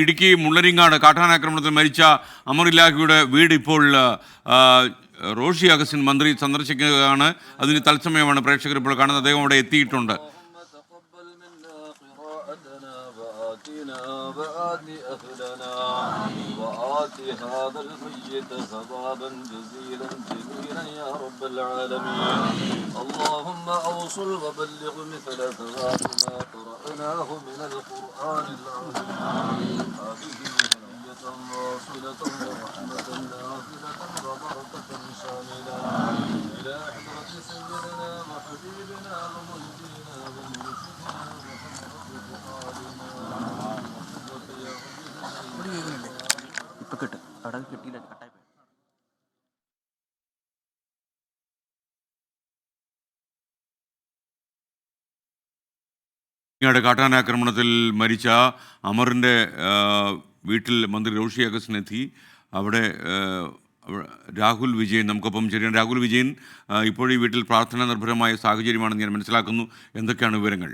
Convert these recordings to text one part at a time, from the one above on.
ഇടുക്കി മുള്ളരിങ്ങാട് കാട്ടാനാക്രമണത്തിൽ മരിച്ച അമറില്ലാഹിയുടെ വീട് ഇപ്പോൾ റോഷി അഗസ്റ്റിൻ മന്ത്രി സന്ദർശിക്കുകയാണ്. അതിന് തത്സമയമാണ് പ്രേക്ഷകർ ഇപ്പോൾ കാണുന്നത്. അദ്ദേഹം അവിടെ എത്തിയിട്ടുണ്ട്. وآت هذا الميت ثوابا جزيلا جميلا يا رب العالمين. اللهم أوصل وبلغ مثل ثواب ما قرأناه من القرآن العظيم. هذه هدية واصلة ورحمة نافلة وبركة شاملة إلى حضرة سيدنا وحبيبنا ومهدينا ومرشدنا കാട്ടാനാക്രമണത്തിൽ മരിച്ച അമറിൻ്റെ വീട്ടിൽ മന്ത്രി റോഷി അഗസ്റ്റിൻ എത്തി. അവിടെ രാഹുൽ വിജയൻ നമുക്കൊപ്പം ചേരുകയാണ്. രാഹുൽ വിജയൻ, ഇപ്പോൾ ഈ വീട്ടിൽ പ്രാർത്ഥന നിർഭരമായ സാഹചര്യമാണെന്ന് ഞാൻ മനസ്സിലാക്കുന്നു. എന്തൊക്കെയാണ് വിവരങ്ങൾ?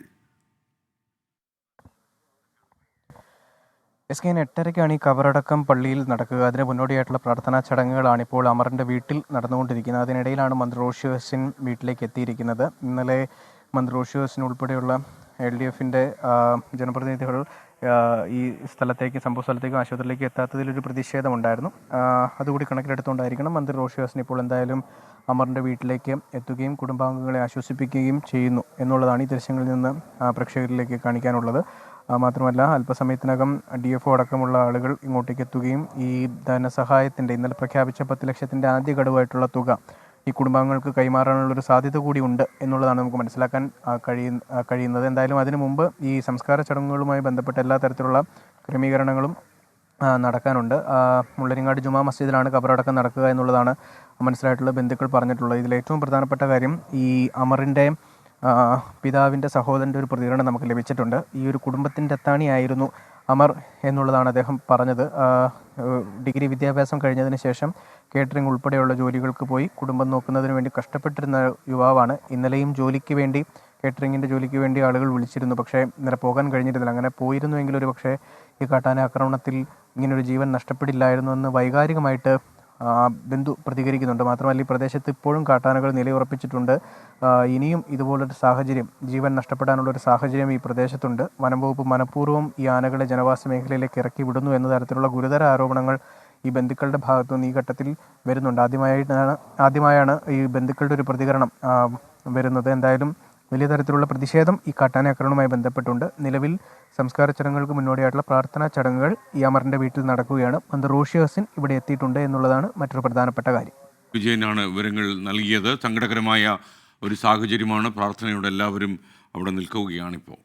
SK 8:30 ഈ കബറടക്കം പള്ളിയിൽ നടക്കുക. അതിന് മുന്നോടിയായിട്ടുള്ള പ്രാർത്ഥനാ ചടങ്ങുകളാണ് ഇപ്പോൾ അമറിൻ്റെ വീട്ടിൽ നടന്നുകൊണ്ടിരിക്കുന്നത്. അതിനിടയിലാണ് മന്ത്രി റോഷി അഗസ്റ്റിൻ വീട്ടിലേക്ക് എത്തിയിരിക്കുന്നത്. ഇന്നലെ മന്ത്രി റോഷി അഗസ്റ്റിൻ ഉൾപ്പെടെയുള്ള LDFിൻ്റെ ജനപ്രതിനിധികൾ ഈ സംഭവ സ്ഥലത്തേക്കും ആശുപത്രിയിലേക്ക് എത്താത്തതിലൊരു പ്രതിഷേധമുണ്ടായിരുന്നു. അതുകൂടി കണക്കിലെടുത്തുകൊണ്ടായിരിക്കണം മന്ത്രി റോഷി അഗസ്റ്റിൻ ഇപ്പോൾ എന്തായാലും അമറിൻ്റെ വീട്ടിലേക്ക് എത്തുകയും കുടുംബാംഗങ്ങളെ ആശ്വസിപ്പിക്കുകയും ചെയ്യുന്നു എന്നുള്ളതാണ് ഈ ദൃശ്യങ്ങളിൽ നിന്ന് പ്രേക്ഷകരിലേക്ക് കാണിക്കാനുള്ളത്. മാത്രമല്ല, അല്പസമയത്തിനകം DFO അടക്കമുള്ള ആളുകൾ ഇങ്ങോട്ടേക്ക് എത്തുകയും ഈ ധനസഹായത്തിൻ്റെ ഇന്നലെ പ്രഖ്യാപിച്ച 10 ലക്ഷത്തിൻ്റെ ആദ്യ ഗഡുവായിട്ടുള്ള തുക ഈ കുടുംബാംഗങ്ങൾക്ക് കൈമാറാനുള്ളൊരു സാധ്യത കൂടി ഉണ്ട് എന്നുള്ളതാണ് നമുക്ക് മനസ്സിലാക്കാൻ കഴിയുന്നത്. എന്തായാലും അതിനു മുമ്പ് ഈ സംസ്കാര ചടങ്ങുകളുമായി ബന്ധപ്പെട്ട എല്ലാ തരത്തിലുള്ള ക്രമീകരണങ്ങളും നടക്കാനുണ്ട്. മുള്ളരിങ്ങാട് ജുമാ മസ്ജിദിലാണ് ഖബറടക്കം നടക്കുക എന്നുള്ളതാണ് മനസ്സിലായിട്ടുള്ള ബന്ധുക്കൾ പറഞ്ഞിട്ടുള്ളത്. ഇതിലേറ്റവും പ്രധാനപ്പെട്ട കാര്യം ഈ അമറിൻ്റെ പിതാവിൻ്റെ സഹോദരൻ്റെ ഒരു പ്രതികരണം നമുക്ക് ലഭിച്ചിട്ടുണ്ട്. ഈ ഒരു കുടുംബത്തിൻ്റെ അത്താണിയായിരുന്നു അമർ എന്നുള്ളതാണ് അദ്ദേഹം പറഞ്ഞത്. ഡിഗ്രി വിദ്യാഭ്യാസം കഴിഞ്ഞതിന് ശേഷം കേറ്ററിംഗ് ഉൾപ്പെടെയുള്ള ജോലികൾക്ക് പോയി കുടുംബം നോക്കുന്നതിന് വേണ്ടി കഷ്ടപ്പെട്ടിരുന്ന യുവാവാണ്. ഇന്നലെയും കേറ്ററിങ്ങിൻ്റെ ജോലിക്ക് വേണ്ടി ആളുകൾ വിളിച്ചിരുന്നു. പക്ഷേ ഇന്നലെ പോകാൻ കഴിഞ്ഞിരുന്നില്ല. അങ്ങനെ പോയിരുന്നുവെങ്കിൽ ഒരു പക്ഷേ ഈ കാട്ടാനാക്രമണത്തിൽ ഇങ്ങനൊരു ജീവൻ നഷ്ടപ്പെടില്ലായിരുന്നു എന്ന് വൈകാരികമായിട്ട് ബന്ധു പ്രതികരിക്കുന്നുണ്ട്. മാത്രമല്ല, ഈ പ്രദേശത്ത് ഇപ്പോഴും കാട്ടാനകൾ നിലയുറപ്പിച്ചിട്ടുണ്ട്. ഇനിയും ഇതുപോലൊരു സാഹചര്യം, ജീവൻ നഷ്ടപ്പെടാനുള്ളൊരു സാഹചര്യം ഈ പ്രദേശത്തുണ്ട്. വനം വകുപ്പ് മനഃപൂർവ്വം ഈ ആനകളെ ജനവാസ മേഖലയിലേക്ക് ഇറക്കി വിടുന്നു എന്ന തരത്തിലുള്ള ഗുരുതര ആരോപണങ്ങൾ ഈ ബന്ധുക്കളുടെ ഭാഗത്തുനിന്ന് ഈ ഘട്ടത്തിൽ വരുന്നുണ്ട്. ആദ്യമായാണ് ഈ ബന്ധുക്കളുടെ ഒരു പ്രതികരണം വരുന്നത്. എന്തായാലും വലിയ തരത്തിലുള്ള പ്രതിഷേധം ഈ കാട്ടാനാക്രമണവുമായി ബന്ധപ്പെട്ടുണ്ട്. നിലവിൽ സംസ്കാര ചടങ്ങുകൾക്ക് മുന്നോടിയായിട്ടുള്ള പ്രാർത്ഥനാ ചടങ്ങുകൾ ഈ അമറിൻ്റെ വീട്ടിൽ നടക്കുകയാണ്. മന്ത്രി റോഷി അഗസ്റ്റിൻ ഇവിടെ എത്തിയിട്ടുണ്ട് എന്നുള്ളതാണ് മറ്റൊരു പ്രധാനപ്പെട്ട കാര്യം. വിജയനാണ് വിവരങ്ങൾ നൽകിയത്. സങ്കടകരമായ ഒരു സാഹചര്യമാണ്. പ്രാർത്ഥനയോടെ എല്ലാവരും അവിടെ നിൽക്കുകയാണിപ്പോൾ.